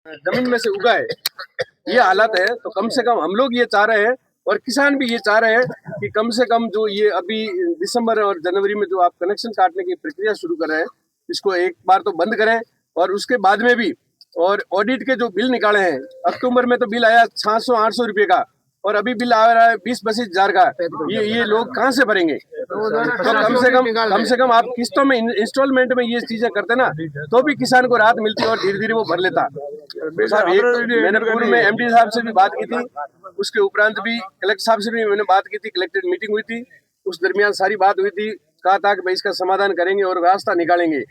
जमीन में से उगा है, ये हालत है। तो कम से कम हम लोग ये चाह रहे हैं और किसान भी ये चाह रहे हैं कि कम से कम जो ये अभी दिसंबर और जनवरी में जो आप कनेक्शन काटने की प्रक्रिया शुरू कर रहे हैं, इसको एक बार तो बंद करें और उसके बाद में भी। और ऑडिट के जो बिल निकाले हैं, अक्टूबर में तो बिल आया 700-800 रुपये का और अभी बिल आ रहा है 20-25 हजार का। ये लोग कहाँ से भरेंगे? तो कम से कम आप किस्तों में इंस्टॉलमेंट में ये चीजें करते ना, तो भी किसान को राहत मिलती और धीरे धीरे वो भर लेता। साहब मैंने पूर्व में एमडी साहब से भी बात की थी, उसके उपरांत भी कलेक्टर साहब से भी मैंने बात की थी, कलेक्टेड मीटिंग हुई थी, उस दरमियान सारी बात हुई थी, कहा था कि भाई इसका समाधान करेंगे और रास्ता निकालेंगे।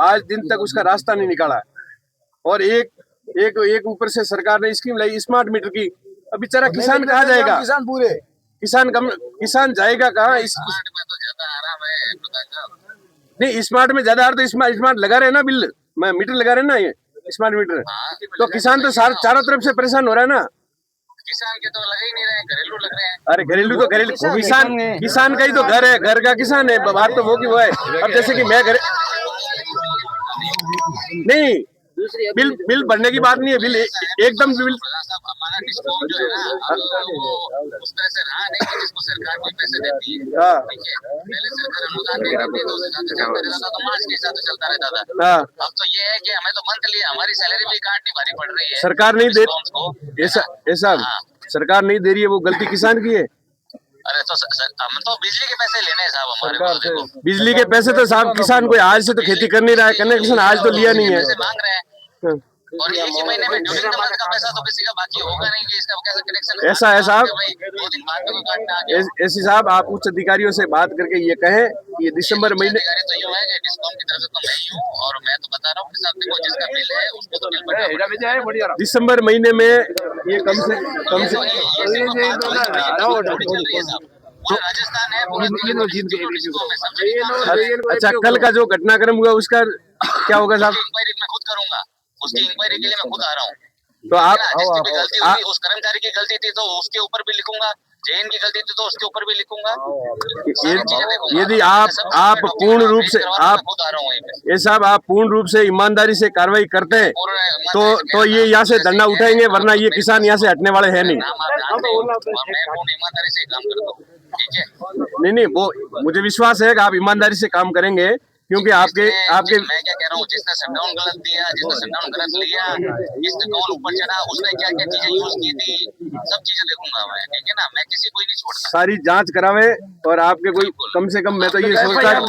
आज दिन तक उसका रास्ता नहीं निकाला। और एक ऊपर से सरकार ने स्कीम लाई स्मार्ट मीटर की। अब बेचारा किसान कहाँ जाएगा? किसान जाएगा कहाँ? नहीं, स्मार्ट में ज्यादा तो स्मार्ट लगा रहे ना, बिल मैं मीटर लगा रहे ना, ये स्मार्ट मीटर। तो किसान तो चारों तरफ से परेशान हो रहा है ना। किसान के तो लग ही नहीं रहे, घरेलू लग रहे हैं। अरे घरेलू तो घरेलू किसान का ही तो घर है, घर का किसान है, बात तो वो की वो है। अब जैसे कि मैं घर नहीं, बिल भरने की बात नहीं है, बिल एकदम बिल हमारा डिस्काउंट जो है ना, वो उस तरह से रहा नहीं कि जिसको सरकार कोई पैसे देती है। ठीक है, पहले सरकार अनुदान देती थी तो उसके साथ चलता रहता था, तो मार्च के हिसाब से चलता रहता था। अब तो ये है कि हमें तो मंथली हमारी सैलरी भी काटनी भारी पड़ रही है। सरकार नहीं दे, ऐसा सरकार नहीं दे रही है, वो गलती किसान की है। अरे तो हम तो बिजली के पैसे लेने हैं साहब, हमारे को बिजली के पैसे तो साहब किसान को आज से तो खेती कर नहीं रहा है, कनेक्शन आज तो लिया नहीं है, मांग रहे हैं। और एक ही महीने में ड्यूरिंग द मंथ का पैसा तो किसी का बाकी होगा नहीं कि इसका कैसे कनेक्शन। ऐसा है साहब, 2 दिन बाद में काटना आ गया। ऐसी साहब आप उच्च अधिकारियों से बात करके ये कहें कि ये दिसंबर महीने तो यूं है कि डिस्काउंट की तरफ से तो मैं ही हूं, और मैं तो बता रहा हूं कि साहब देखो जिसका बिल है उसको तो बिल बढ़िया दिसंबर महीने में ये कम से राजस्थान है। अच्छा, कल का जो घटनाक्रम हुआ उसका क्या होगा साहब? इंक्वायरी मैं खुद करूंगा, उसकी इंक्वायरी के लिए मैं खुद आ रहा हूँ। तो आप गलती हुई, उस कर्मचारी की गलती थी तो उसके ऊपर भी लिखूंगा, जैन की गलती थी तो उसके ऊपर भी लिखूंगा। यदि आप पूर्ण रूप से ये साहब आप पूर्ण रूप से ईमानदारी से कार्रवाई करते हैं तो ये यहाँ से धरना उठाएंगे, वरना ये किसान यहाँ से हटने वाले हैं नहीं। ईमानदारी से काम करता हूँ, ठीक है। नहीं, वो मुझे विश्वास है कि आप ईमानदारी से काम करेंगे, क्योंकि आपके मैं क्या कह रहा हूँ, जिसने शटडाउन गलत दिया, जिसने शटडाउन गलत लिया, जिसने कौन ऊपर चढ़ा, उसने क्या क्या चीजें यूज की थी, सब चीजें देखूंगा मैं, ठीक है ना। मैं किसी को ही नहीं छोड़ता, सारी जांच करावे और आपके कोई कम से कम मैं तो ये सोचता हूँ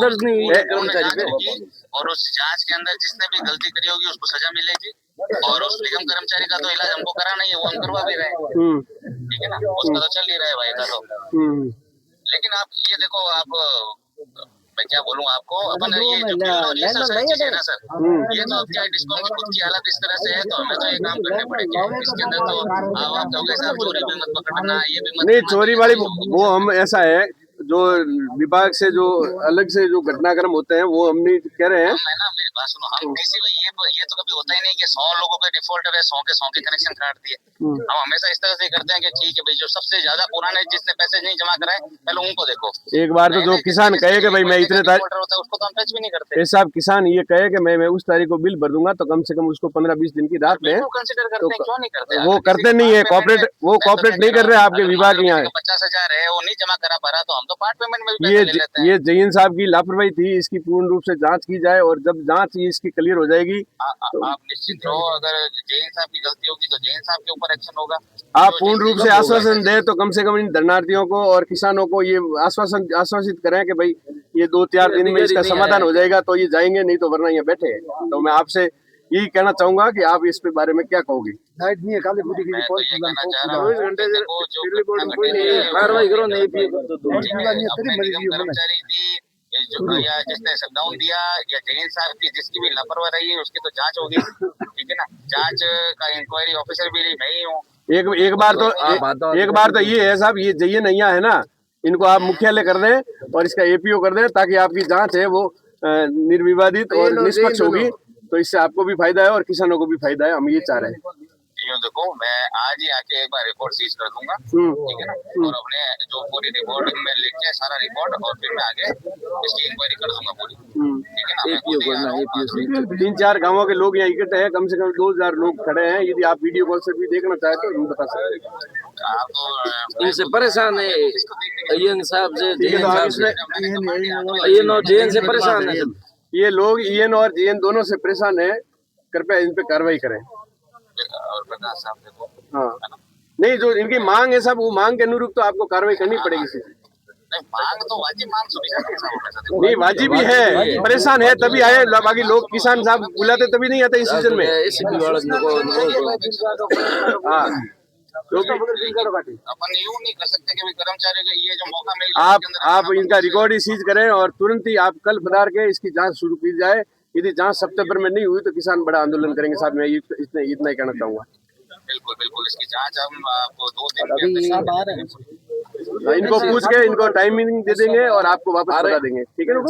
और उस जांच के अंदर जिसने भी गलती करी होगी उसको सजा मिलेगी। और उस निगम कर्मचारी का तो इलाज हमको कराना ही है, वो हम करवा भी रहे हैं, ठीक है ना। उसका तो चल ही रहा है भाई का तो। लेकिन आप ये देखो, आप मैं क्या बोलूँ आपको, अपन ये जो ये सब चीजें है ना सर, ये तो क्या डिस्काउंट खुद की हालत इस तरह से है, तो हमें तो ये काम करने पड़ेंगे। इसके अंदर तो आप कहोगे साहब चोरी भी मत पकड़ना, ये भी मत। नहीं, चोरी वाली वो हम ऐसा है, जो विभाग से जो अलग से जो घटनाक्रम होते हैं वो हम नहीं कह रहे हैं। मैं ना, मेरी बात सुनो, हम किसी को ये तो कभी होता ही नहीं कि 100 लोगों के डिफॉल्ट है 100 के कनेक्शन काट दिए। हम हमेशा इस तरह से करते हैं कि ठीक है भाई, जो सबसे ज्यादा पुराने जिसने पैसे नहीं जमा कराए पहले उनको देखो। एक बार तो जो किसान कहे कि भाई मैं इतने तारीख होता है उसको तो हम टच भी नहीं करते। साहब किसान ये कहे कि मैं उस तारीख को बिल भर दूंगा, तो कम से कम उसको 15-20 दिन की राहत में कंसिडर करते हैं, क्यों नहीं करते? वो करते नहीं है, कॉपरेट नहीं कर रहे आपके विभाग यहाँ है। 50,000 है वो नहीं जमा करा पा रहा, तो हम तो पार्ट पेमेंट में भी ले लेते हैं। ये जैन साहब की लापरवाही थी, इसकी पूर्ण रूप से जांच की जाए और जब जांच इसकी क्लियर हो जाएगी आप निश्चित रहो, अगर जैन साहब की गलती होगी तो जैन साहब के ऊपर एक्शन होगा। आप पूर्ण रूप से आश्वासन दे तो कम से कम इन धरनार्थियों को और किसानों को ये आश्वासित करें कि भाई ये 2-4 दिन में इसका समाधान हो जाएगा, तो ये जाएंगे, नहीं तो वरना ये बैठे हैं। तो मैं आपसे यही कहना चाहूंगा कि आप इस पे बारे में क्या कहोगे? या जिसने शटडाउन दिया या जैन साहब की जिसकी भी लापरवाही रही है उसकी तो जांच होगी, ठीक है ना। जांच का इंक्वायरी ऑफिसर भी मैं ही हूँ। एक बार तो ये है साहब, ये जैन नैया है ना, इनको आप मुख्यालय कर दें और इसका एपीओ कर दें, ताकि आपकी जांच है वो निर्विवादित और निष्पक्ष होगी, तो इससे आपको भी फायदा है और किसानों को भी फायदा है। हम ये चाह रहे हैं। देखो हूँ, मैं आज ही आके एक बार रिपोर्ट सीज कर दूंगा, ठीक है ना, और अपने जो पूरी रिपोर्टिंग में लिख के सारा रिपोर्ट, और फिर मैं आगे इसकी इंक्वायरी कर दूंगा पूरी, ठीक है ना। मैं खुद ही आ रहा हूँ आज। 3-4 गांवों के लोग यहाँ इकट्ठे हैं, कम से कम 2000 लोग खड़े हैं। यदि आप वीडियो कॉल से भी देखना चाहे तो हम बता सकते हैं। आप तो इनसे परेशान है ईएन साहब से, ठीक है, तो आप इसमें ईएन और जेएन से परेशान है। ये लोग ईएन और जेएन दोनों से परेशान है, कृपया इन पे कार्रवाई करें। और प्रकाश साहब देखो, हाँ, नहीं, जो इनकी मांग है सब, वो मांग के अनुरूप तो आपको कार्रवाई करनी पड़ेगी। नहीं मांग तो वाजिब मांग सुनी जाती है साहब, नहीं, वाजिब भी है, परेशान है तभी आए। बाकी लोग किसान साहब बुलाते तभी नहीं आते इस सीजन में। अपन यूं नहीं कर सकते कि कर्मचारियों को ये जो मौका मिल गया, आप इनका रिकॉर्ड ही सीज करें और तुरंत ही आप कल पधार के इसकी जांच शुरू की जाए। यदि जांच सितंबर में नहीं हुई तो किसान बड़ा आंदोलन करेंगे साहब। मैं इतना ही कहना चाहूंगा। बिल्कुल बिल्कुल, इसकी जांच हम आपको 2 दिन के अंदर इनको पूछ के इनको टाइमिंग दे देंगे और आपको वापस बता देंगे, ठीक है ना।